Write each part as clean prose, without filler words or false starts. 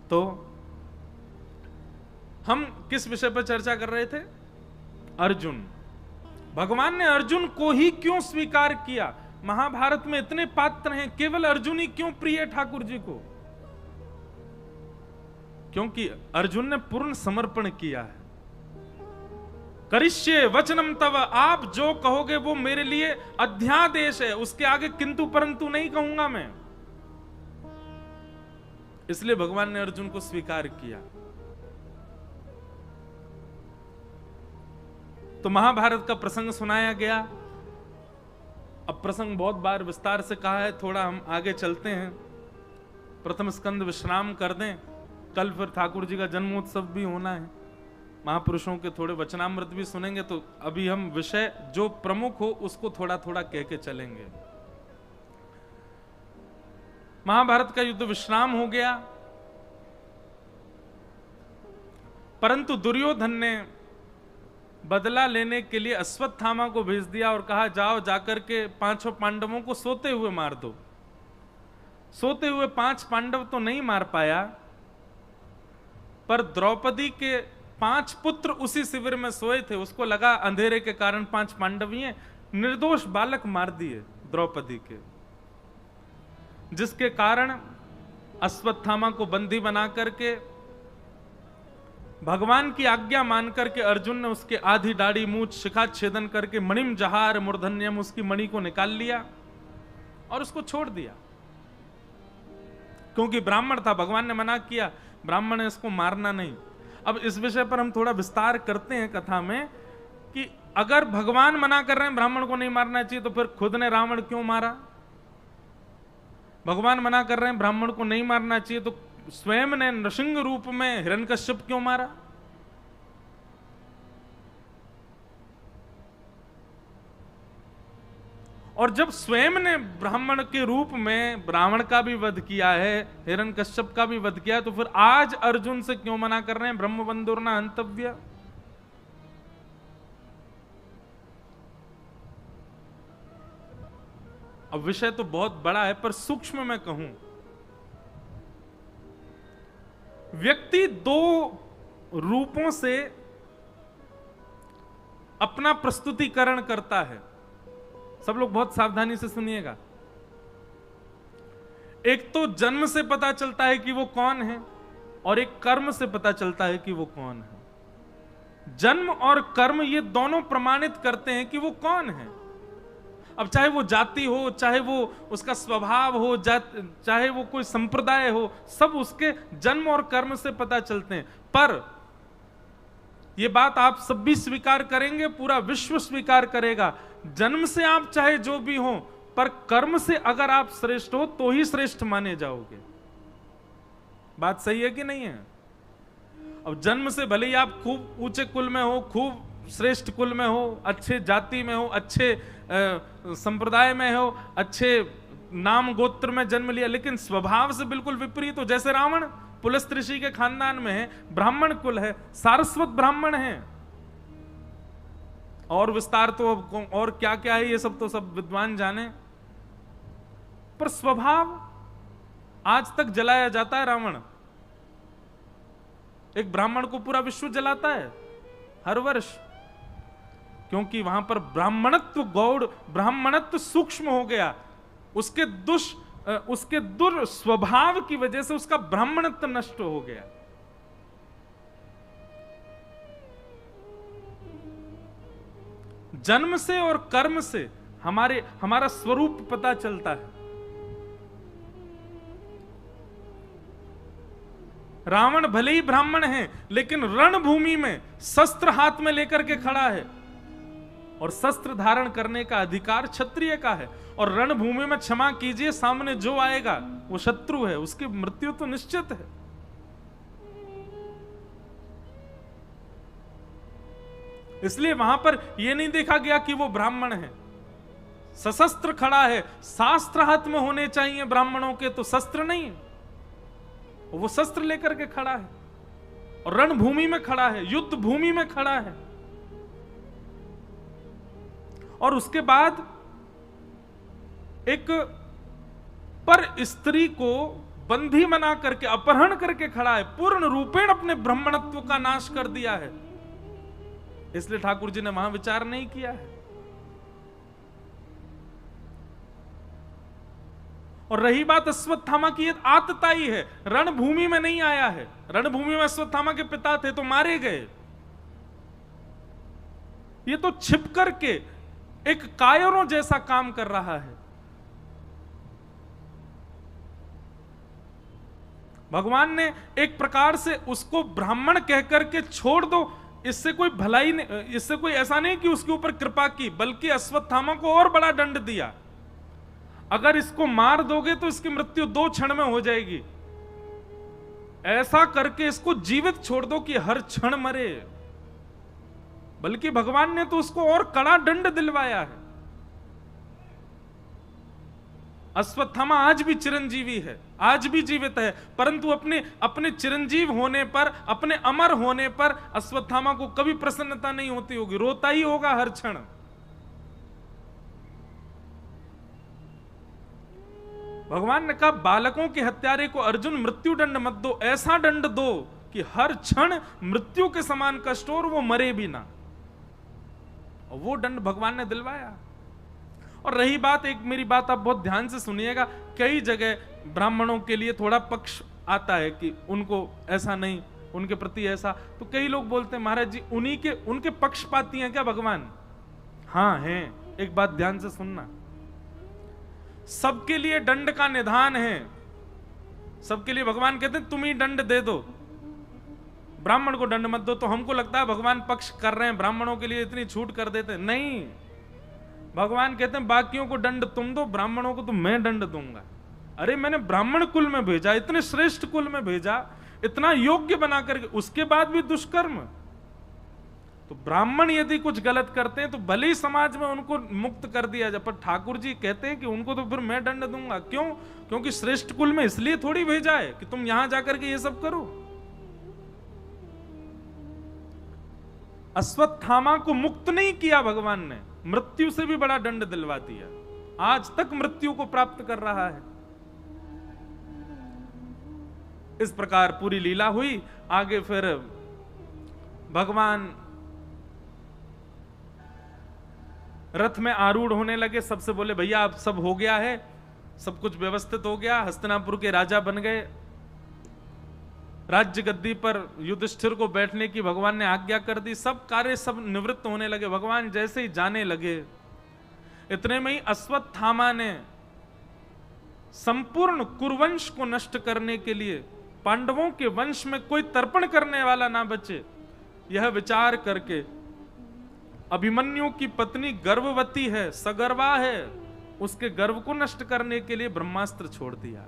तो हम किस विषय पर चर्चा कर रहे थे? अर्जुन। भगवान ने अर्जुन को ही क्यों स्वीकार किया? महाभारत में इतने पात्र हैं, केवल अर्जुन ही क्यों प्रिय है ठाकुर जी को? क्योंकि अर्जुन ने पूर्ण समर्पण किया है। करिष्ये वचनम तव, आप जो कहोगे वो मेरे लिए अध्यादेश है, उसके आगे किंतु परंतु नहीं कहूंगा मैं। इसलिए भगवान ने अर्जुन को स्वीकार किया। तो महाभारत का प्रसंग सुनाया गया। अब प्रसंग बहुत बार विस्तार से कहा है, थोड़ा हम आगे चलते हैं। प्रथम स्कंद विश्राम कर दें, कल फिर ठाकुर जी का जन्मोत्सव भी होना है, महापुरुषों के थोड़े वचनामृत भी सुनेंगे। तो अभी हम विषय जो प्रमुख हो उसको थोड़ा थोड़ा कह के चलेंगे। महाभारत का युद्ध विश्राम हो गया, परंतु दुर्योधन ने बदला लेने के लिए अश्वत्थामा को भेज दिया और कहा जाओ जाकर के पांचों पांडवों को सोते हुए मार दो। सोते हुए 5 पांडव तो नहीं मार पाया, पर द्रौपदी के 5 पुत्र उसी शिविर में सोए थे। उसको लगा अंधेरे के कारण 5 पांडव ही हैं, निर्दोष बालक मार दिए द्रौपदी के, जिसके कारण अश्वत्थामा को बंदी बना करके भगवान की आज्ञा मान करके अर्जुन ने उसके आधी दाढ़ी मूछ शिखा छेदन करके मणिम जहार मूर्धन्यम, उसकी मणि को निकाल लिया और उसको छोड़ दिया। क्योंकि ब्राह्मण था, भगवान ने मना किया, ब्राह्मण है, इसको मारना नहीं। अब इस विषय पर हम थोड़ा विस्तार करते हैं कथा में कि अगर भगवान मना कर रहे हैं ब्राह्मण को नहीं मारना चाहिए, तो फिर खुद ने रावण क्यों मारा? भगवान मना कर रहे हैं ब्राह्मण को नहीं मारना चाहिए, तो स्वयं ने नृसिंह रूप में हिरण्यकश्यप क्यों मारा? और जब स्वयं ने ब्राह्मण के रूप में रावण का भी वध किया है, हिरण्यकश्यप का भी वध किया है, तो फिर आज अर्जुन से क्यों मना कर रहे हैं ब्रह्मबंधुर्ना हंतव्य? अब विषय तो बहुत बड़ा है, पर सूक्ष्म में कहूं, व्यक्ति 2 रूपों से अपना प्रस्तुतिकरण करता है। सब लोग बहुत सावधानी से सुनिएगा। एक तो जन्म से पता चलता है कि वो कौन है, और एक कर्म से पता चलता है कि वो कौन है। जन्म और कर्म ये दोनों प्रमाणित करते हैं कि वो कौन है। अब चाहे वो जाति हो, चाहे वो उसका स्वभाव हो, चाहे वो कोई संप्रदाय हो, सब उसके जन्म और कर्म से पता चलते हैं। पर ये बात आप सब भी स्वीकार करेंगे, पूरा विश्व स्वीकार करेगा, जन्म से आप चाहे जो भी हो, पर कर्म से अगर आप श्रेष्ठ हो तो ही श्रेष्ठ माने जाओगे। बात सही है कि नहीं है? अब जन्म से भले ही आप खूब ऊंचे कुल में हो, खूब श्रेष्ठ कुल में हो, अच्छे जाति में हो, अच्छे संप्रदाय में हो, अच्छे नाम गोत्र में जन्म लिया, लेकिन स्वभाव से बिल्कुल विपरीत हो। जैसे रावण पुलस्त्य ऋषि के खानदान में है, ब्राह्मण कुल है, सारस्वत ब्राह्मण है, और विस्तार तो और क्या क्या है ये सब तो सब विद्वान जाने, पर स्वभाव आज तक जलाया जाता है। रावण एक ब्राह्मण को पूरा विश्व जलाता है हर वर्ष, क्योंकि वहां पर ब्राह्मणत्व गौड़, ब्राह्मणत्व सूक्ष्म हो गया, उसके दुर्स्वभाव की वजह से उसका ब्राह्मणत्व नष्ट हो गया। जन्म से और कर्म से हमारा स्वरूप पता चलता है। रावण भले ही ब्राह्मण है, लेकिन रणभूमि में शस्त्र हाथ में लेकर के खड़ा है, और शस्त्र धारण करने का अधिकार क्षत्रिय का है। और रणभूमि में, क्षमा कीजिए, सामने जो आएगा वो शत्रु है, उसकी मृत्यु तो निश्चित है। इसलिए वहां पर यह नहीं देखा गया कि वो ब्राह्मण है, सशस्त्र खड़ा है। शास्त्र हाथ में होने चाहिए ब्राह्मणों के, तो शस्त्र नहीं, वो शस्त्र लेकर के खड़ा है और रणभूमि में खड़ा है, युद्ध भूमि में खड़ा है। और उसके बाद एक पर स्त्री को बंधी बना करके अपहरण करके खड़ा है, पूर्ण रूपेण अपने ब्राह्मणत्व का नाश कर दिया है। इसलिए ठाकुर जी ने वहां विचार नहीं किया है। और रही बात अश्वत्थामा की, ये आतताई है, रणभूमि में नहीं आया है। रणभूमि में अश्वत्थामा के पिता थे तो मारे गए, ये तो छिप करके एक कायरों जैसा काम कर रहा है। भगवान ने एक प्रकार से उसको ब्राह्मण कहकर के छोड़ दो, इससे कोई भलाई नहीं, इससे कोई ऐसा नहीं कि उसके ऊपर कृपा की, बल्कि अश्वत्थामा को और बड़ा दंड दिया। अगर इसको मार दोगे तो इसकी मृत्यु 2 क्षण में हो जाएगी, ऐसा करके इसको जीवित छोड़ दो कि हर क्षण मरे। बल्कि भगवान ने तो उसको और कड़ा दंड दिलवाया है। अश्वत्थामा आज भी चिरंजीवी है, आज भी जीवित है, परंतु अपने चिरंजीव होने पर, अपने अमर होने पर अश्वत्थामा को कभी प्रसन्नता नहीं होती होगी, रोता ही होगा हर क्षण। भगवान ने कहा बालकों के हत्यारे को अर्जुन मृत्यु दंड मत दो, ऐसा दंड दो कि हर क्षण मृत्यु के समान कष्ट हो और वो मरे भी ना। और वो दंड भगवान ने दिलवाया। और रही बात, एक मेरी बात आप बहुत ध्यान से सुनिएगा, कई जगह ब्राह्मणों के लिए थोड़ा पक्ष आता है कि उनको ऐसा नहीं, उनके प्रति ऐसा, तो कई लोग बोलते हैं महाराज जी उनके पक्षपाती हैं क्या भगवान? हाँ हैं। एक बात ध्यान से सुनना, सबके लिए दंड का निधान है। सबके लिए भगवान कहते हैं तुम ही दंड दे दो, ब्राह्मण को दंड मत दो। तो हमको लगता है भगवान पक्ष कर रहे हैं, ब्राह्मणों के लिए इतनी छूट कर देते हैं। नहीं, भगवान कहते हैं बाकियों को दंड तुम दो, ब्राह्मणों को तो मैं दंड दूंगा। अरे मैंने ब्राह्मण कुल में भेजा, इतने श्रेष्ठ कुल में भेजा, इतना योग्य बना करके, उसके बाद भी दुष्कर्म। तो ब्राह्मण यदि कुछ गलत करते हैं तो भले ही समाज में उनको मुक्त कर दिया जाए, पर ठाकुर जी कहते हैं कि उनको तो फिर मैं दंड दूंगा। क्यों? क्योंकि श्रेष्ठ कुल में इसलिए थोड़ी भेजा है कि तुम यहां जाकर के ये सब करो। अश्वत्थामा को मुक्त नहीं किया भगवान ने, मृत्यु से भी बड़ा दंड दिलवा दिया। आज तक मृत्यु को प्राप्त कर रहा है। इस प्रकार पूरी लीला हुई। आगे फिर भगवान रथ में आरूढ़ होने लगे, सबसे बोले भैया अब सब हो गया है, सब कुछ व्यवस्थित हो गया, हस्तिनापुर के राजा बन गए, राज्य गद्दी पर युधिष्ठिर को बैठने की भगवान ने आज्ञा कर दी, सब कार्य सब निवृत्त होने लगे। भगवान जैसे ही जाने लगे, इतने में ही अश्वत्थामा ने संपूर्ण कुरुवंश को नष्ट करने के लिए, पांडवों के वंश में कोई तर्पण करने वाला ना बचे, यह विचार करके अभिमन्यु की पत्नी गर्भवती है, सगर्वा है, उसके गर्भ को नष्ट करने के लिए ब्रह्मास्त्र छोड़ दिया।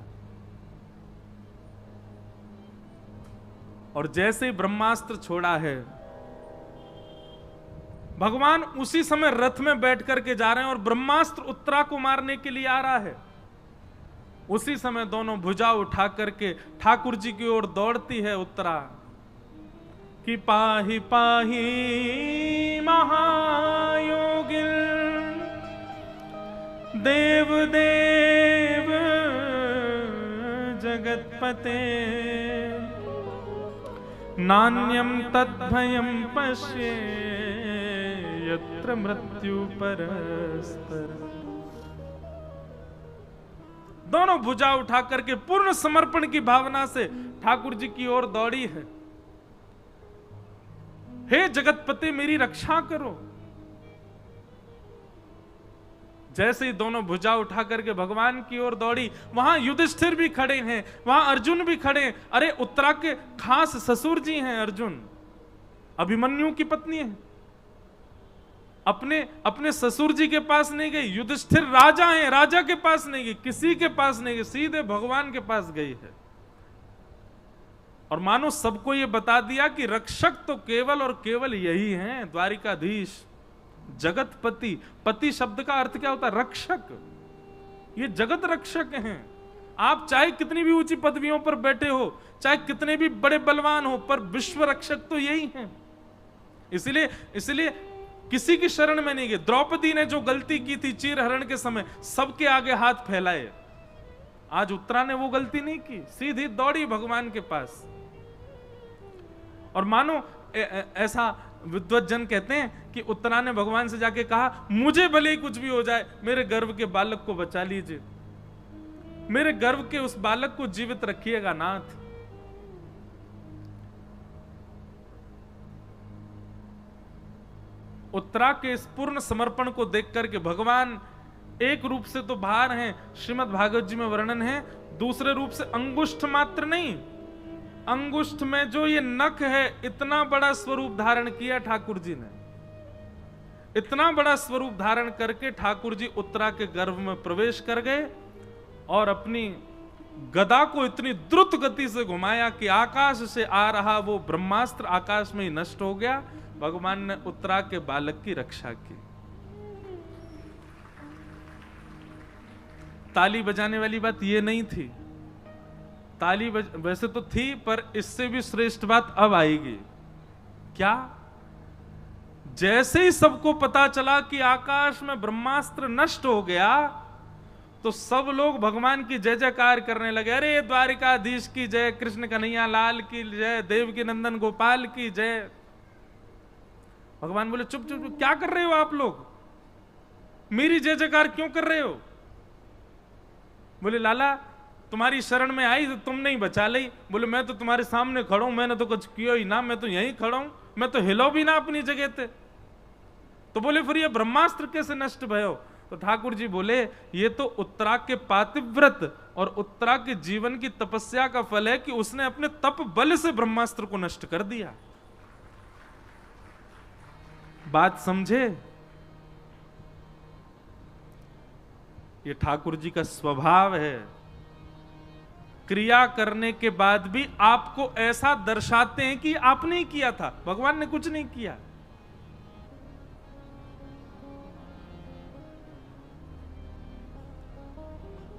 और जैसे ही ब्रह्मास्त्र छोड़ा है, भगवान उसी समय रथ में बैठ करके जा रहे हैं और ब्रह्मास्त्र उत्तरा को मारने के लिए आ रहा है। उसी समय दोनों भुजा उठा करके ठाकुर जी की ओर दौड़ती है उत्तरा कि पाहि पाहि महायोगिन देव देव जगतपते नान्यम तद्भयं पश्ये यत्र मृत्यु परस्पर। दोनों भुजा उठा करके पूर्ण समर्पण की भावना से ठाकुर जी की ओर दौड़ी है। हे जगतपति मेरी रक्षा करो। जैसे ही दोनों भुजा उठा करके भगवान की ओर दौड़ी, वहां युधिष्ठिर भी खड़े हैं, वहां अर्जुन भी खड़े हैं। अरे उत्तरा के खास ससुर जी हैं अर्जुन, अभिमन्यु की पत्नी है, अपने ससुर जी के पास नहीं गई। युधिष्ठिर राजा हैं, राजा के पास नहीं गई, किसी के पास नहीं गई, सीधे भगवान के पास गई है। और मानो सबको ये बता दिया कि रक्षक तो केवल और केवल यही हैं, द्वारिकाधीश जगतपति। पति शब्द का अर्थ क्या होता है? रक्षक। ये जगत रक्षक हैं। आप चाहे कितनी भी ऊंची पदवियों पर बैठे हो, चाहे कितने भी बड़े बलवान हो, पर विश्व रक्षक तो यही हैं। इसलिए किसी की शरण में नहीं गए। द्रौपदी ने जो गलती की थी चीरहरण के समय, सबके आगे हाथ फैलाए, आज उत्तरा ने वो गलती नहीं की, सीधी दौड़ी भगवान के पास। और मानो ऐसा विद्वज्जन कहते हैं कि उत्तरा ने भगवान से जाके कहा, मुझे भले ही कुछ भी हो जाए, मेरे गर्भ के बालक को बचा लीजिए, मेरे गर्भ के उस बालक को जीवित रखिएगा नाथ। उत्तरा के इस पूर्ण समर्पण को देख करके भगवान एक रूप से तो बाहर हैं, श्रीमद् भागवत जी में वर्णन है, दूसरे रूप से अंगुष्ठ मात्र नहीं, अंगुष्ठ में जो ये नख है, इतना बड़ा स्वरूप धारण किया ठाकुर जी ने। इतना बड़ा स्वरूप धारण करके ठाकुर जी उत्तरा के गर्भ में प्रवेश कर गए और अपनी गदा को इतनी द्रुत गति से घुमाया कि आकाश से आ रहा वो ब्रह्मास्त्र आकाश में ही नष्ट हो गया। भगवान ने उत्तरा के बालक की रक्षा की। ताली बजाने वाली बात ये नहीं थी, ताली वैसे तो थी, पर इससे भी श्रेष्ठ बात अब आएगी। क्या? जैसे ही सबको पता चला कि आकाश में ब्रह्मास्त्र नष्ट हो गया, तो सब लोग भगवान की जय जयकार करने लगे। अरे द्वारिकाधीश की जय, कृष्ण कन्हैया लाल की जय, देवकी नंदन गोपाल की जय। भगवान बोले, चुप चुप चुप, क्या कर रहे हो आप लोग? मेरी जय जयकार क्यों कर रहे हो? बोले, लाला तुम्हारी शरण में आई तो तुम नहीं बचा ली। बोले, मैं तो तुम्हारे सामने खड़ा हूं, मैंने तो कुछ किया ही ना, मैं तो यहीं खड़ा हूं, मैं तो हिलो भी ना अपनी जगह थे। तो बोले, फिर ये ब्रह्मास्त्र कैसे नष्ट भयो? तो ठाकुर जी बोले, ये तो उत्तरा के पातिव्रत और उत्तरा के जीवन की तपस्या का फल है कि उसने अपने तप बल से ब्रह्मास्त्र को नष्ट कर दिया। बात समझे? ये ठाकुर जी का स्वभाव है, क्रिया करने के बाद भी आपको ऐसा दर्शाते हैं कि आपने ही किया था, भगवान ने कुछ नहीं किया।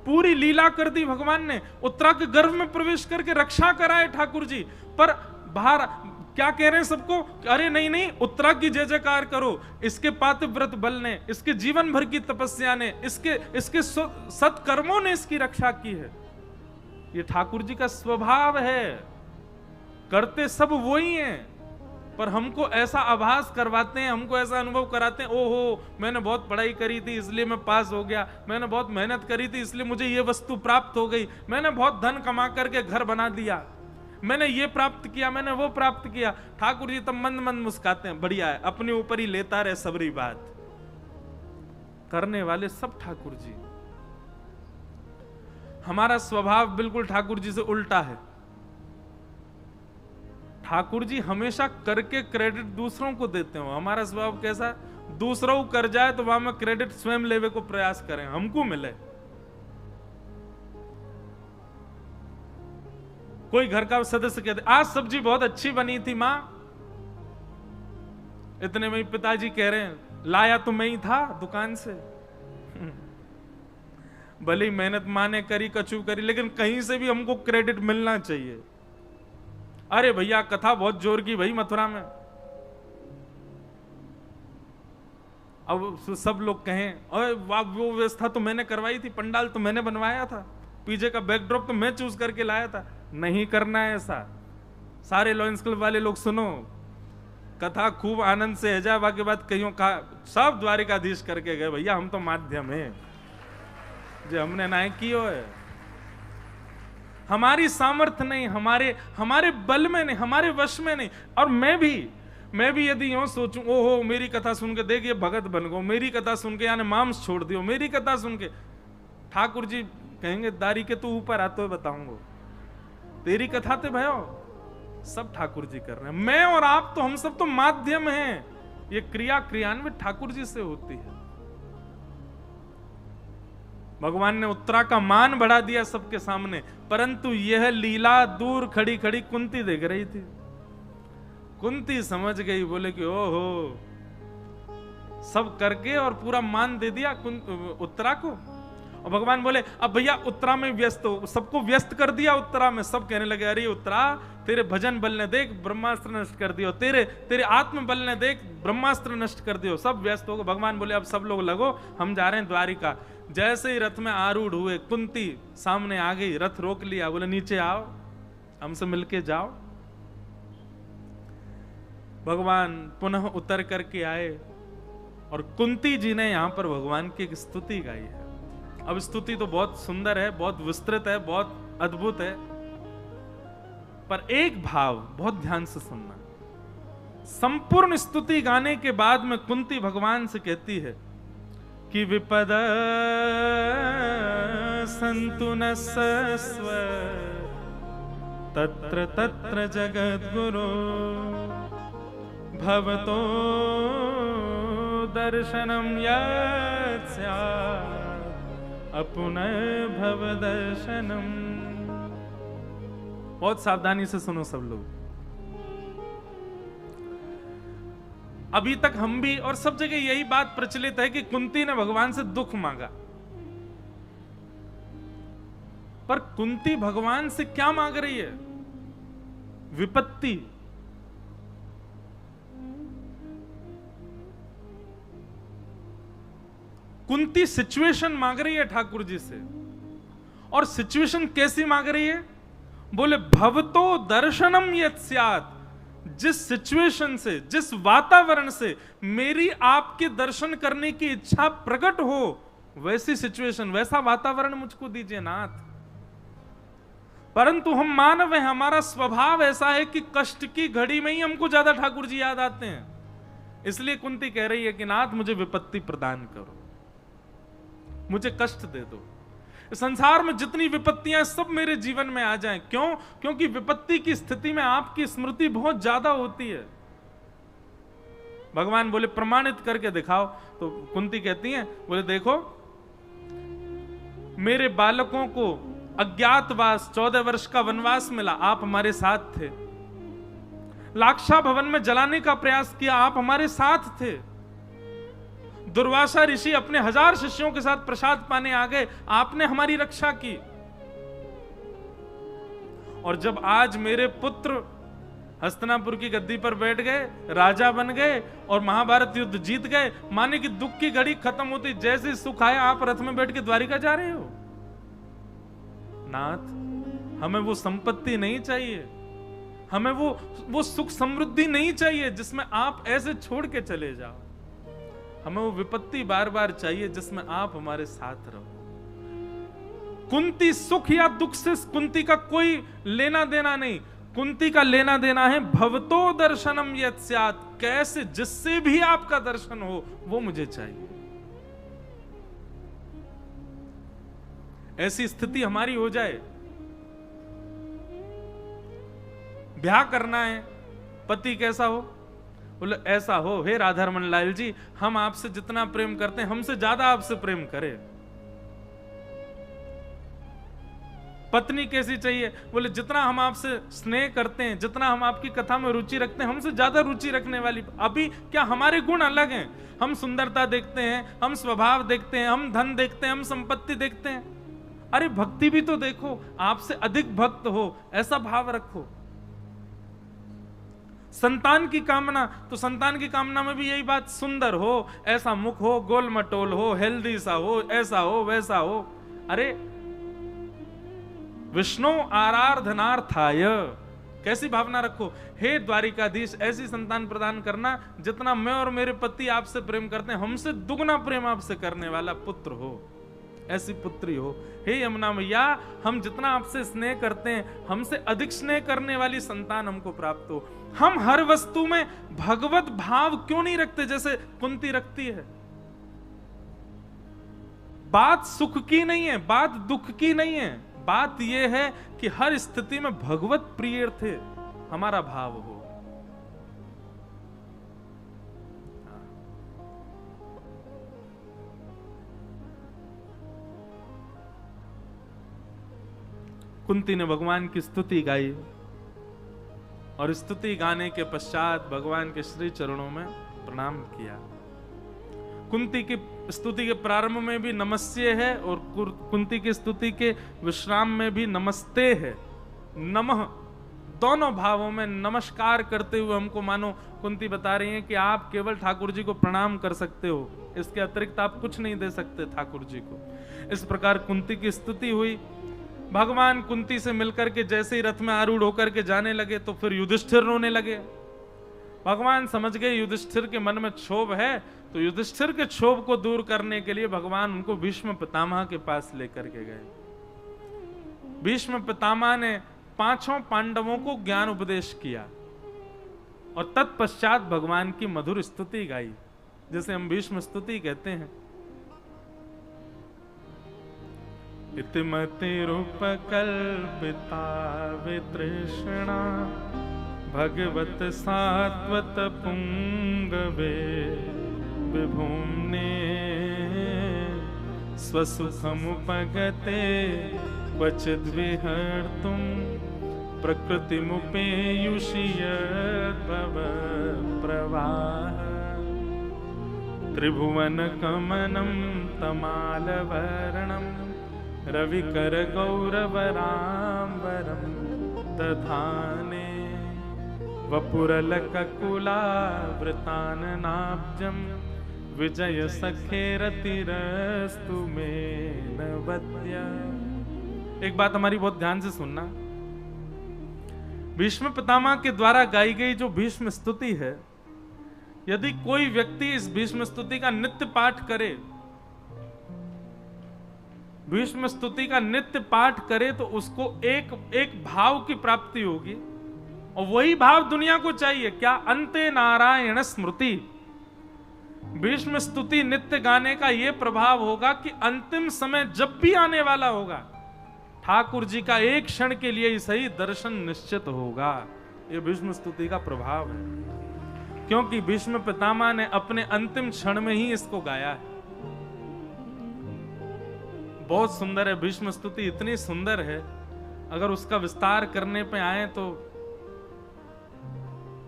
पूरी लीला कर दी भगवान ने, उत्तरा के गर्भ में प्रवेश करके रक्षा कराए ठाकुर जी। पर बाहर क्या कह रहे हैं सबको? अरे नहीं नहीं, उत्तरा की जय जयकार करो, इसके पातिव्रत बल ने, इसके जीवन भर की तपस्या ने, इसके सत्कर्मों ने इसकी रक्षा की है। ये ठाकुर जी का स्वभाव है, करते सब वो ही हैं, पर हमको ऐसा आभास करवाते हैं, हमको ऐसा अनुभव कराते हैं, ओहो मैंने बहुत पढ़ाई करी थी इसलिए मैं पास हो गया, मैंने बहुत मेहनत करी थी इसलिए मुझे ये वस्तु प्राप्त हो गई, मैंने बहुत धन कमा करके घर बना दिया, मैंने ये प्राप्त किया, मैंने वो प्राप्त किया। ठाकुर जी तब मंद मंद मुस्काते हैं, बढ़िया है, अपने ऊपर ही लेता रहे सबरी बात। करने वाले सब ठाकुर जी। हमारा स्वभाव बिल्कुल ठाकुर जी से उल्टा है। ठाकुर जी हमेशा करके क्रेडिट दूसरों को देते हो। हमारा स्वभाव कैसा? दूसरों कर जाए तो वहां में क्रेडिट स्वयं लेवे को प्रयास करें, हमको मिले। कोई घर का सदस्य कहते, आज सब्जी बहुत अच्छी बनी थी मां, इतने में पिताजी कह रहे हैं, लाया तो मैं ही था दुकान से। भले मेहनत मां ने करी, कचू करी, लेकिन कहीं से भी हमको क्रेडिट मिलना चाहिए। अरे भैया कथा बहुत जोर की भाई मथुरा में। अब सब लोग कहें, अरे वाह वो व्यवस्था तो मैंने करवाई थी, पंडाल तो मैंने बनवाया था, पीछे का बैकड्रॉप तो मैं चूज करके लाया था। नहीं करना है ऐसा। सारे लॉयंस क्लब वाले लोग सुनो, कथा खूब आनंद से हैजा के बाद कहीं का सब द्वारिकाधीश करके गए, भैया हम तो माध्यम है जो हमने ना कियो है। हमारी सामर्थ्य नहीं, हमारे बल में नहीं, हमारे वश में नहीं। और मैं भी यदि यूं सोचूं, ओहो मेरी कथा सुन के देख ये भगत बन गो, मेरी कथा सुन के यानी मांस छोड़ दियो, मेरी कथा सुन के, ठाकुर जी कहेंगे दारी के तू ऊपर आ तो बताऊंगा, तेरी कथा ते भयो सब ठाकुर जी कर रहे हैं। मैं और आप तो, हम सब तो माध्यम हैं। ये क्रिया क्रियान्वित ठाकुर जी से होती है। भगवान ने उत्तरा का मान बढ़ा दिया सबके सामने, परंतु यह लीला दूर खड़ी खड़ी कुंती देख रही थी। कुंती समझ गई, बोले कि ओहो सब करके और पूरा मान दे दिया उत्तरा को। और भगवान बोले अब भैया उत्तरा में व्यस्त हो, सबको व्यस्त कर दिया उत्तरा में। सब कहने लगे अरे उत्तरा तेरे भजन बल ने देख ब्रह्मास्त्र नष्ट कर दियो, तेरे आत्म बल ने देख ब्रह्मास्त्र नष्ट कर दियो, सब व्यस्त हो गए। भगवान बोले अब सब लोग लगो, हम जा रहे हैं द्वारिका। जैसे ही रथ में आरूढ़ हुए, कुंती सामने आ गई, रथ रोक लिया, बोले नीचे आओ, हमसे मिलके जाओ। भगवान पुनः उतर करके आए और कुंती जी ने यहां पर भगवान की एक स्तुति गाई है। अब स्तुति तो बहुत सुंदर है, बहुत विस्तृत है, बहुत अद्भुत है, पर एक भाव बहुत ध्यान से सुनना। संपूर्ण स्तुति गाने के बाद में कुंती भगवान से कहती है कि विपद संतु न सस्व तत्र तत्र जगद्गुरो भवतो दर्शनम यत् स्यात् अपुनः भव दर्शनम। बहुत सावधानी से सुनो सब लोग। अभी तक हम भी और सब जगह यही बात प्रचलित है कि कुंती ने भगवान से दुख मांगा, पर कुंती भगवान से क्या मांग रही है? विपत्ति। कुंती सिचुएशन मांग रही है ठाकुर जी से, और सिचुएशन कैसी मांग रही है? बोले भवतो दर्शनम यत् स्यात्, जिस सिचुएशन से, जिस वातावरण से मेरी आपके दर्शन करने की इच्छा प्रकट हो, वैसी सिचुएशन, वैसा वातावरण मुझको दीजिए नाथ। परंतु हम मानव हैं, हमारा स्वभाव ऐसा है कि कष्ट की घड़ी में ही हमको ज्यादा ठाकुर जी याद आते हैं। इसलिए कुंती कह रही है कि नाथ मुझे विपत्ति प्रदान करो, मुझे कष्ट दे दो, संसार में जितनी विपत्तियां सब मेरे जीवन में आ जाएं। क्यों? क्योंकि विपत्ति की स्थिति में आपकी स्मृति बहुत ज्यादा होती है। भगवान बोले प्रमाणित करके दिखाओ। तो कुंती कहती हैं, बोले देखो मेरे बालकों को अज्ञातवास 14 वर्ष का वनवास मिला, आप हमारे साथ थे। लाक्षा भवन में जलाने का प्रयास किया, आप हमारे साथ थे। दुर्वासा ऋषि अपने 1000 शिष्यों के साथ प्रसाद पाने आ गए, आपने हमारी रक्षा की। और जब आज मेरे पुत्र हस्तिनापुर की गद्दी पर बैठ गए, राजा बन गए और महाभारत युद्ध जीत गए, माने कि दुख की घड़ी खत्म होती, जैसे सुख आया आप रथ में बैठ के द्वारिका जा रहे हो। नाथ हमें वो संपत्ति नहीं चाहिए, हमें वो सुख समृद्धि नहीं चाहिए जिसमें आप ऐसे छोड़ के चले जाओ। हमें वो विपत्ति बार बार चाहिए जिसमें आप हमारे साथ रहो। कुंती सुख या दुख से कुंती का कोई लेना देना नहीं, कुंती का लेना देना है भवतो दर्शनम यत् स्यात्, कैसे जिससे भी आपका दर्शन हो वो मुझे चाहिए। ऐसी स्थिति हमारी हो जाए। ब्याह करना है, पति कैसा हो? बोले ऐसा हो, हे राधारमण लाल जी, हम आपसे जितना प्रेम करते हैं हमसे ज्यादा आपसे प्रेम करें। पत्नी कैसी चाहिए? बोले जितना हम आपसे स्नेह करते हैं, जितना हम आपकी कथा में रुचि रखते हैं, हमसे ज्यादा रुचि रखने वाली। अभी क्या हमारे गुण अलग हैं? हम सुंदरता देखते हैं, हम स्वभाव देखते हैं, हम धन देखते हैं, हम संपत्ति देखते हैं। अरे भक्ति भी तो देखो, आपसे अधिक भक्त हो ऐसा भाव रखो। संतान की कामना, तो संतान की कामना में भी यही बात, सुंदर हो, ऐसा मुख हो, गोल मटोल हो, हेल्दी सा हो, ऐसा हो वैसा हो। अरे विष्णु आराधनार्थाय, कैसी भावना रखो, हे द्वारिकाधीश ऐसी संतान प्रदान करना जितना मैं और मेरे पति आपसे प्रेम करते हैं, हमसे दुगना प्रेम आपसे करने वाला पुत्र हो, ऐसी पुत्री हो। हे यमुना मैया, हम जितना आपसे स्नेह करते हैं हमसे अधिक स्नेह करने वाली संतान हमको प्राप्त हो। हम हर वस्तु में भगवत भाव क्यों नहीं रखते जैसे कुंती रखती है? बात सुख की नहीं है, बात दुख की नहीं है, बात यह है कि हर स्थिति में भगवत प्रिय थे हमारा भाव हो। कुंती ने भगवान की स्तुति गाई और स्तुति गाने के पश्चात भगवान के श्री चरणों में प्रणाम किया। कुंती की स्तुति के प्रारंभ में भी नमस्ते है और कुंती की स्तुति के विश्राम में भी नमस्ते है। नमः दोनों भावों में नमस्कार करते हुए हमको मानो कुंती बता रही हैं कि आप केवल ठाकुर जी को प्रणाम कर सकते हो, इसके अतिरिक्त आप कुछ नहीं दे सकते ठाकुर जी को। इस प्रकार कुंती की स्तुति हुई। भगवान कुंती से मिलकर के जैसे ही रथ में आरूढ़ होकर के जाने लगे तो फिर युधिष्ठिर रोने लगे। भगवान समझ गए युधिष्ठिर के मन में क्षोभ है, तो युधिष्ठिर के क्षोभ को दूर करने के लिए भगवान उनको भीष्म पितामह के पास लेकर के गए। भीष्म पितामह ने पांचों पांडवों को ज्ञान उपदेश किया और तत्पश्चात भगवान की मधुर स्तुति गाई, जिसे हम भीष्म स्तुति कहते हैं। इतिमतिरुपकल्पिता वितृष्णा भगवत सात्वत पुंगवे विभुम्ने स्वसुखमुपगते क्वचिद् विहर्तुं प्रकृतिमुपेयुषियद्भव प्रवाह त्रिभुवनकमनं तमालवर्णं रविकरगौरवराम्बरं दधाने वपुरलककुलावृताननाब्जं विजयसखेरतिरस्तु मे नवत्या। एक बात हमारी बहुत ध्यान से सुनना। भीष्म पितामह के द्वारा गाई गई जो भीष्म स्तुति है, यदि कोई व्यक्ति इस भीष्म स्तुति का नित्य पाठ करे, भीष्म स्तुति का नित्य पाठ करे तो उसको एक भाव की प्राप्ति होगी, और वही भाव दुनिया को चाहिए। क्या? अंते नारायण स्मृति। भीष्म स्तुति नित्य गाने का यह प्रभाव होगा कि अंतिम समय जब भी आने वाला होगा, ठाकुर जी का एक क्षण के लिए ही सही दर्शन निश्चित होगा। यह भीष्म स्तुति का प्रभाव है, क्योंकि भीष्म पितामह ने अपने अंतिम क्षण में ही इसको गाया है। बहुत सुंदर है भीष्म स्तुति, इतनी सुंदर है, अगर उसका विस्तार करने पे आए तो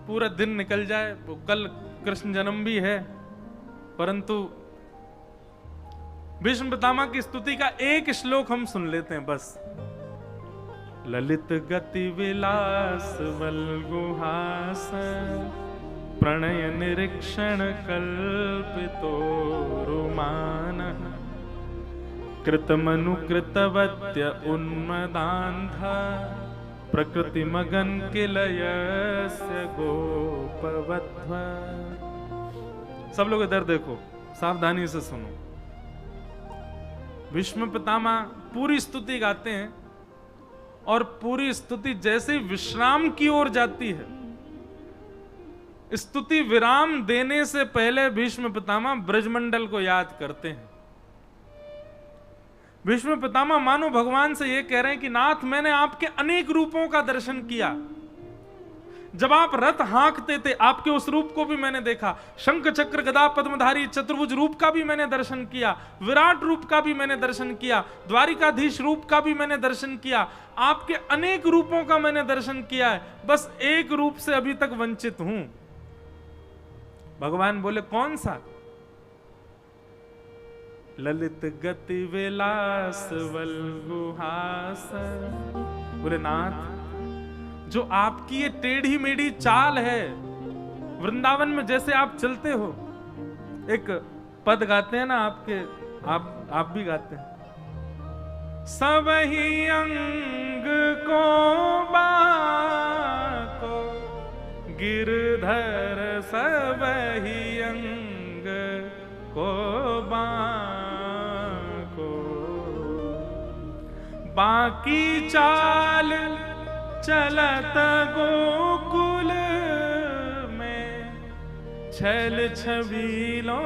पूरा दिन निकल जाए। कल कृष्ण जन्म भी है, परंतु भीष्म पितामह की स्तुति का एक श्लोक हम सुन लेते हैं बस। ललित गति विलास वल्गुहास प्रणय निरीक्षण कल्पितो रुमान कृतमनुकृतवत्य उन्मदान्धा प्रकृति मगन किलयस्य गोपवत्व। सब लोग इधर देखो, सावधानी से सुनो। भीष्म पितामह पूरी स्तुति गाते हैं और पूरी स्तुति जैसे विश्राम की ओर जाती है, स्तुति विराम देने से पहले भीष्म पितामह ब्रजमंडल को याद करते हैं। भीष्म पितामह मानो भगवान से यह कह रहे हैं कि नाथ, मैंने आपके अनेक रूपों का दर्शन किया। जब आप रथ हाँकते थे, आपके उस रूप को भी मैंने देखा। शंख चक्र गदा पद्मधारी चतुर्भुज रूप का भी मैंने दर्शन किया, विराट रूप का भी मैंने दर्शन किया, द्वारिकाधीश रूप का भी मैंने दर्शन किया। आपके अनेक रूपों का मैंने दर्शन किया है, बस एक रूप से अभी तक वंचित हूं। भगवान बोले, कौन सा? ललित गति विलास वल्गुहास। बोले नाथ, जो आपकी ये टेढ़ी मेढ़ी चाल है, वृंदावन में जैसे आप चलते हो, एक पद गाते हैं ना आपके, आप भी गाते हैं, सब ही अंग को बाको गिरधर, सब ही अंग को बाको बाकी चाल चलत गोकुल में छल छबीलो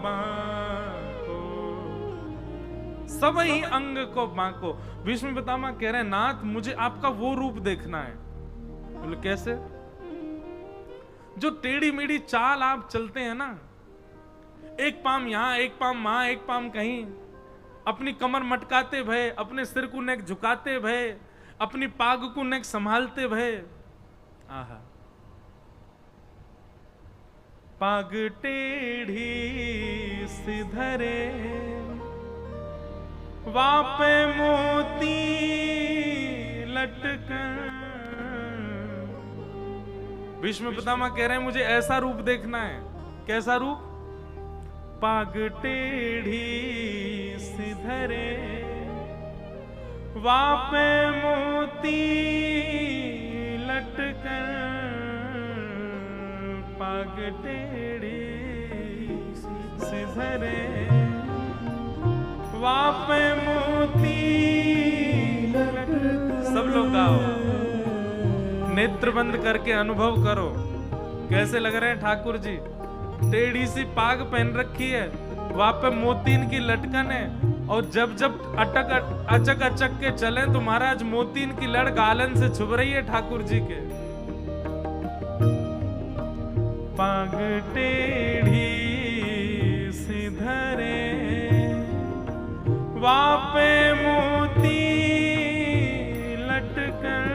बाको। सब ही अंग को बाको। भीष्म पितामह कह रहे हैं, नाथ, मुझे आपका वो रूप देखना है। बोले कैसे? जो टेढ़ी मेढ़ी चाल आप चलते हैं ना, एक पाम यहां, एक पाम वहां, एक पाम कहीं, अपनी कमर मटकाते भय, अपने सिर को नेक झुकाते भय, अपनी पाग को नेक संभालते भय। आहा, पाग टेढ़ी सिधरे वापे मोती लटकन, भीष्म पितामह कह रहे हैं मुझे ऐसा रूप देखना है। कैसा रूप? पाग टेढ़ी सिधरे वापे मोती लटकर, पाग टेढ़ी सिधरे वापे मोती लटकर। सब लोग गाओ, नेत्र बंद करके अनुभव करो कैसे लग रहे हैं ठाकुर जी। टेढ़ी सी पाग पहन रखी है, वहां पे मोतीन की लटकन है, और जब जब अचक अचक के चले तो महाराज मोतीन की लड़ गालन से छुप रही है ठाकुर जी के। पाग टेढ़ी सिधरे वापे मोती लटकर,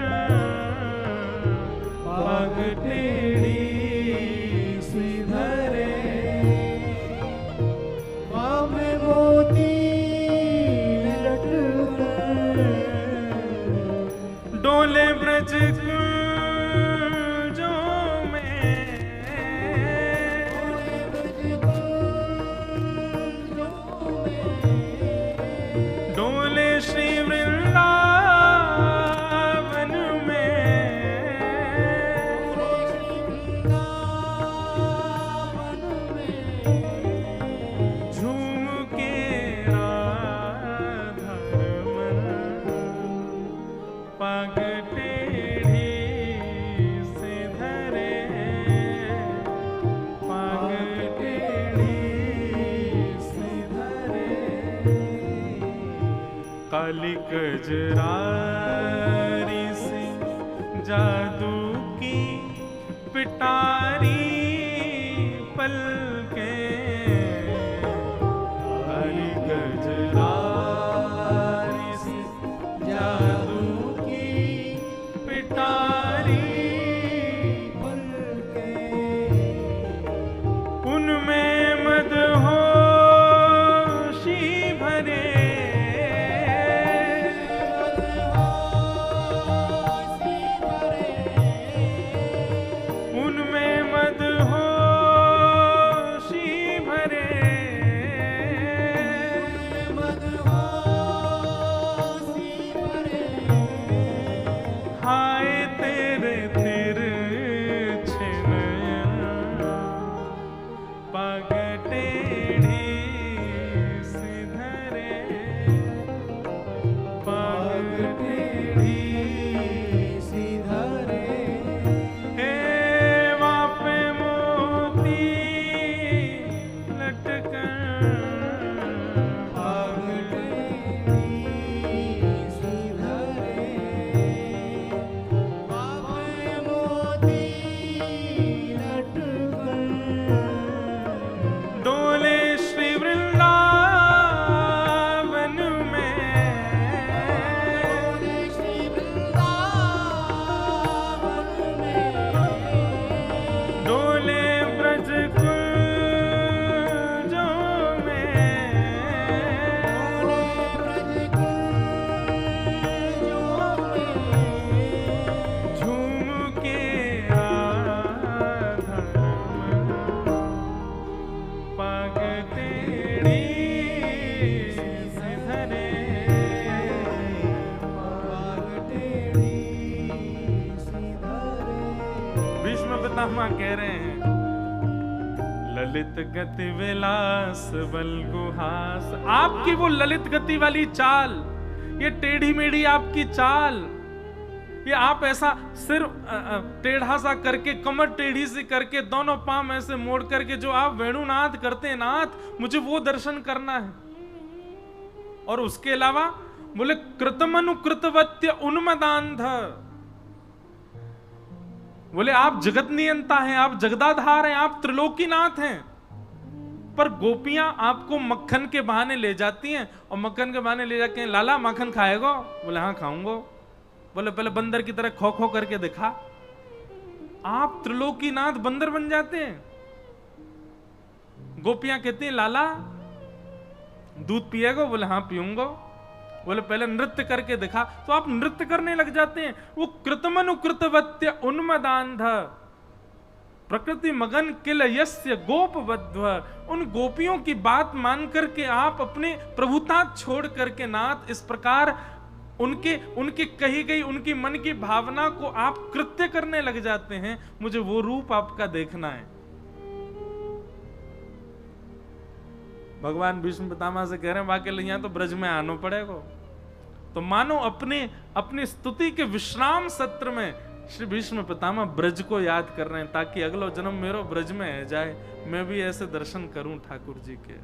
पाग टेढ़ी सिधरे वापे मोती लटकर, डोले ब्रज कुंजों में, डोले श्री वृंदावन में, झूम के राधा रमन, पाग टेढ़ी सिधरे, पाग टेढ़ी सिधरे, काली कजरारी सी जादू की पिटारी पलकें, काली कजरारी सी जादू की पिटारी पलकें, उनमें मदहोशी भरे, उनमें मदहोशी भरे, हाय तेरे तिरछे नयन, पाग टेढ़ी सिधरे, पाग टेढ़ी सिधरे, हे वापे मोती लटकर, पाग टेढ़ी सिधरे, वापे मोती लटकर, डोले श्री वृंदावन में, डोले ब्रज कुंजों में, झूम के राधा रमन, पाग टेढ़ी सिधरे, पाग टेढ़ी सिधरे। भीष्म पितामह कह रहे हैं ललित गति विलास बल गुहास, आपकी वो ललित गति वाली चाल, ये टेढ़ी मेढ़ी आपकी चाल, ये आप ऐसा सिर टेढ़ा सा करके, कमर टेढ़ी सी करके, दोनों पांव ऐसे मोड़ करके जो आप वेणुनाद करते हैं नाथ, मुझे वो दर्शन करना है। और उसके अलावा बोले कृतमनु कृतवत्य उन्मदांध, बोले आप जगत नियंता हैं, आप जगदाधार हैं, आप त्रिलोकीनाथ हैं, पर गोपियां आपको मक्खन के बहाने ले जाती हैं, और मक्खन के बहाने ले जाके लाला मक्खन खाएगा? बोले हाँ खाऊंगा। बोले पहले बंदर की तरह खो खो करके दिखा। आप त्रिलोकीनाथ बंदर बन जाते हैं। गोपियां कहती हैं लाला दूध पिएगा? बोले हाँ पीऊंगा। बोले पहले नृत्य करके दिखा, तो आप नृत्य करने लग जाते हैं। वो कृतमनु कृतवत्य उन्मदांध, प्रकृति मगन किल यस्य गोप बद्ध्व, उन गोपियों की बात मान करके आप अपने प्रभुता छोड़ करके नाथ इस प्रकार उनके कही गई उनकी मन की भावना को आप कृत्य करने लग जाते हैं। मुझे वो रूप आपका देखना है। भगवान भीष्म पितामह से कह रहे हैं वाकई यहां तो ब्रज में आना पड़ेगा। तो मानो अपनी स्तुति के विश्राम सत्र में श्री भीष्म पितामह ब्रज को याद कर रहे हैं, ताकि अगला जन्म मेरो ब्रज में जाए, मैं भी ऐसे दर्शन करूं ठाकुर जी के।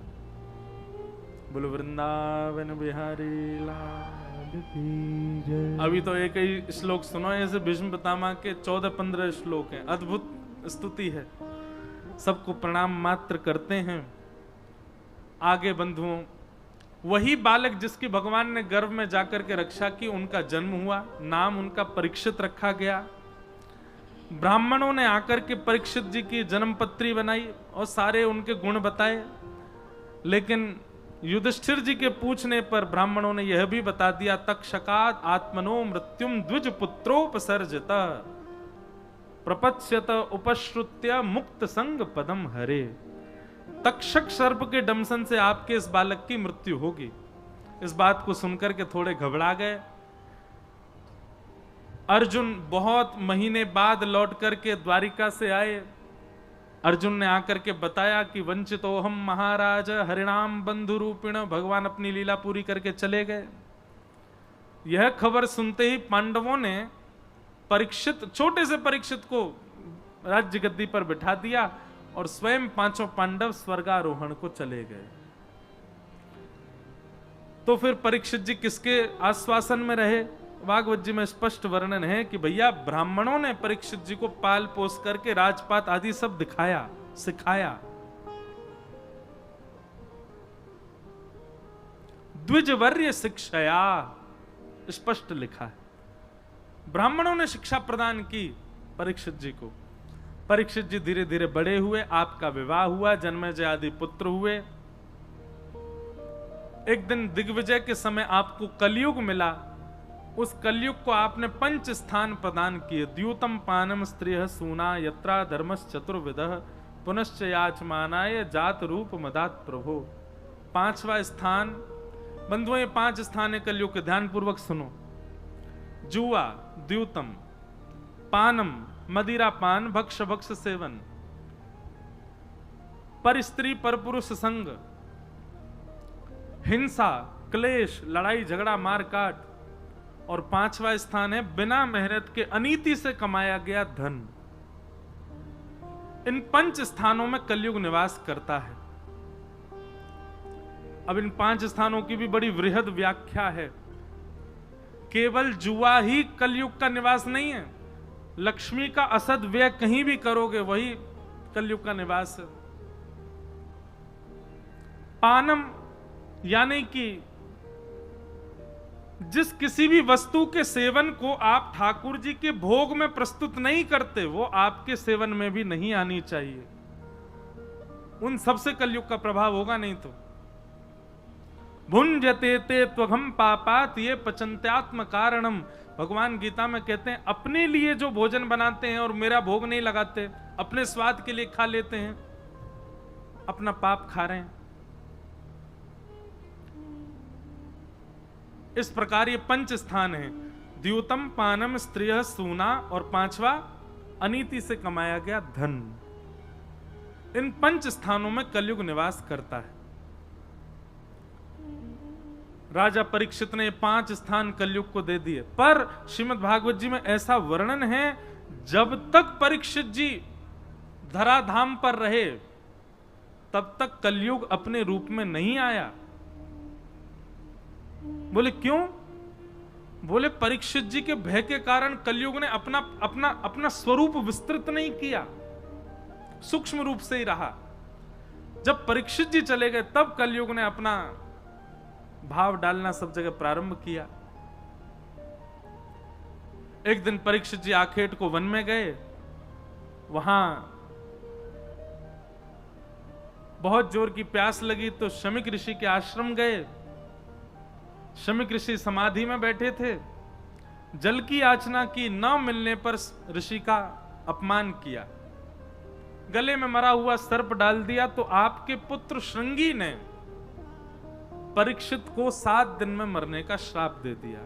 बोलो वृंदावन बिहारी लाल की जय। अभी तो एक ही श्लोक सुनो, ऐसे भीष्म पितामह के 14-15 श्लोक हैं, अद्भुत स्तुति है, सबको प्रणाम मात्र करते हैं। आगे बंधुओं, वही बालक जिसकी भगवान ने गर्भ में जाकर के रक्षा की, उनका जन्म हुआ, नाम उनका परीक्षित रखा गया। ब्राह्मणों ने आकर के परीक्षित जी की जन्मपत्री बनाई और सारे उनके गुण बताए, लेकिन युधिष्ठिर जी के पूछने पर ब्राह्मणों ने यह भी बता दिया, तक्षकात आत्मनो मृत्युम द्विज पुत्रोपसर्जत प्रपत्स्यत उपश्रुत्य मुक्त संग पदम हरे। तक्षक सर्प के डंसन से आपके इस बालक की मृत्यु होगी। इस बात को सुनकर के थोड़े घबरा गए। अर्जुन बहुत महीने बाद लौट करके द्वारिका से आए। अर्जुन ने आकर के बताया कि वंचितो हम महाराज हरिणाम बंधु रूपिण, भगवान अपनी लीला पूरी करके चले गए। यह खबर सुनते ही पांडवों ने परीक्षित, छोटे से परीक्षित को राज्य गद्दी पर बिठा दिया और स्वयं 5 पांडव स्वर्गारोहण को चले गए। तो फिर परीक्षित जी किसके आश्वासन में रहे? भागवत जी में स्पष्ट वर्णन है कि भैया ब्राह्मणों ने परीक्षित जी को पाल पोस करके राजपाट आदि सब दिखाया, सिखाया। द्विजवर्य शिक्षया स्पष्ट लिखा है, ब्राह्मणों ने शिक्षा प्रदान की परीक्षित जी को। परीक्षित जी धीरे धीरे बड़े हुए, आपका विवाह हुआ, जन्मेजय आदि पुत्र हुए। एक दिन दिग्विजय के समय आपको कलयुग मिला। उस कलयुग को आपने 5 स्थान प्रदान किए। द्यूतम पानम स्त्रिय सूना यत्रा धर्मस चतुर्विदः पुनश्च याचमानाय जात रूप मदात प्रभो। 5वां स्थान बंधुओं, 5 स्थान है कलयुग के, ध्यान पूर्वक सुनो। जुआ, द्यूतम, पानम मदिरा पान, भक्ष भक्ष सेवन, पर स्त्री पर पुरुष संग, हिंसा, क्लेश, लड़ाई झगड़ा मार काट, और 5वां स्थान है बिना मेहनत के अनीति से कमाया गया धन। इन 5 स्थानों में कलयुग निवास करता है। अब इन 5 स्थानों की भी बड़ी वृहद व्याख्या है। केवल जुआ ही कलयुग का निवास नहीं है, लक्ष्मी का असद व्यय कहीं भी करोगे वही कलयुग का निवास है। पानम यानी कि जिस किसी भी वस्तु के सेवन को आप ठाकुर जी के भोग में प्रस्तुत नहीं करते, वो आपके सेवन में भी नहीं आनी चाहिए। उन सबसे कलयुग का प्रभाव होगा नहीं तो। भुंजते ते त्वघम पापात ये पचंत्यात्म कारणम, भगवान गीता में कहते हैं अपने लिए जो भोजन बनाते हैं और मेरा भोग नहीं लगाते, अपने स्वाद के लिए खा लेते हैं, अपना पाप खा रहे हैं। इस प्रकार ये 5 स्थान हैं, द्यूतम पानम स्त्रिय सूना, और 5वां अनीति से कमाया गया धन। इन 5 स्थानों में कलयुग निवास करता है। राजा परीक्षित ने 5 स्थान कलयुग को दे दिए, पर श्रीमद् भागवत जी में ऐसा वर्णन है जब तक परीक्षित जी धराधाम पर रहे तब तक कलयुग अपने रूप में नहीं आया। बोले क्यों? बोले परीक्षित जी के भय के कारण कलयुग ने अपना स्वरूप विस्तृत नहीं किया, सूक्ष्म रूप से ही रहा। जब परीक्षित जी चले गए तब कलयुग ने अपना भाव डालना सब जगह प्रारंभ किया। एक दिन परीक्षित जी आखेट को वन में गए, वहां बहुत जोर की प्यास लगी तो शमिक ऋषि के आश्रम गए। शमिक ऋषि समाधि में बैठे थे, जल की याचना की, न मिलने पर ऋषि का अपमान किया। गले में मरा हुआ सर्प डाल दिया, तो आपके पुत्र श्रृंगी ने परीक्षित को 7 दिन में मरने का श्राप दे दिया।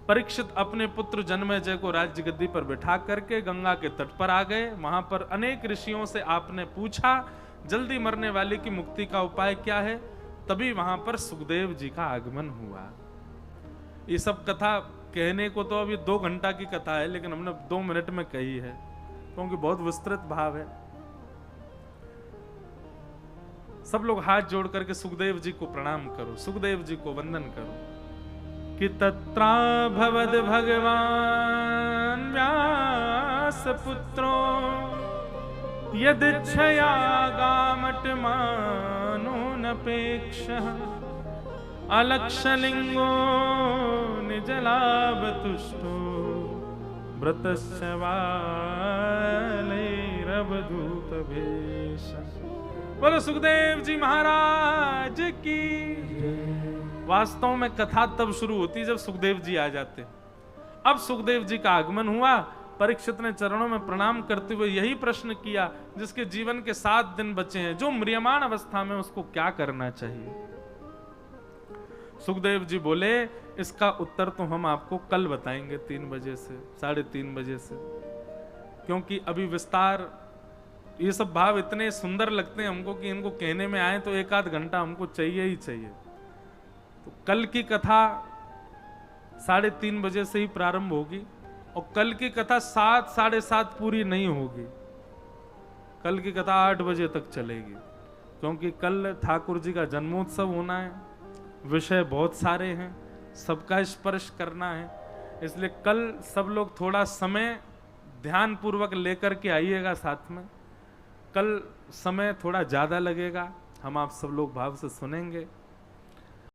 परीक्षित अपने पुत्र जन्मेजय को राज्य गद्दी पर बिठा करके गंगा के तट पर आ गए। वहां पर अनेक ऋषियों से आपने पूछा जल्दी मरने वाले की मुक्ति का उपाय क्या है। तभी वहां पर सुखदेव जी का आगमन हुआ। ये सब कथा कहने को तो अभी 2 घंटा की कथा है, लेकिन हमने 2 मिनट में कही है क्योंकि बहुत विस्तृत भाव है। सब लोग हाथ जोड़ करके सुखदेव जी को प्रणाम करो, सुखदेव जी को वंदन करो कि तत्रा भवद भगवान व्यास पुत्रो यदिच्छया गामट मानो नपेक्षः अलक्षलिंगो निजलाभ तुष्टो व्रतस्य वालैरवधूत भेष। बोलो सुखदेव जी महाराज की। वास्तव में कथा तब शुरू होती जब सुखदेव जी आ जाते। अब सुखदेव जी का आगमन हुआ। परीक्षित ने चरणों में प्रणाम करते हुए यही प्रश्न किया, जिसके जीवन के 7 दिन बचे हैं, जो म्रियमाण अवस्था में, उसको क्या करना चाहिए। सुखदेव जी बोले इसका उत्तर तो हम आपको कल बताएंगे 3 बजे से 3:30 बजे से, क्योंकि अभी विस्तार, ये सब भाव इतने सुंदर लगते हैं हमको कि इनको कहने में आए तो 1 आध घंटा हमको चाहिए ही चाहिए। तो कल की कथा 3:30 बजे से ही प्रारंभ होगी और कल की कथा 7, 7:30 पूरी नहीं होगी। कल की कथा 8 बजे तक चलेगी, क्योंकि कल ठाकुर जी का जन्मोत्सव होना है, विषय बहुत सारे हैं, सबका स्पर्श करना है। इसलिए कल सब लोग थोड़ा समय ध्यान पूर्वक लेकर के आइएगा साथ में। कल समय थोड़ा ज्यादा लगेगा, हम आप सब लोग भाव से सुनेंगे।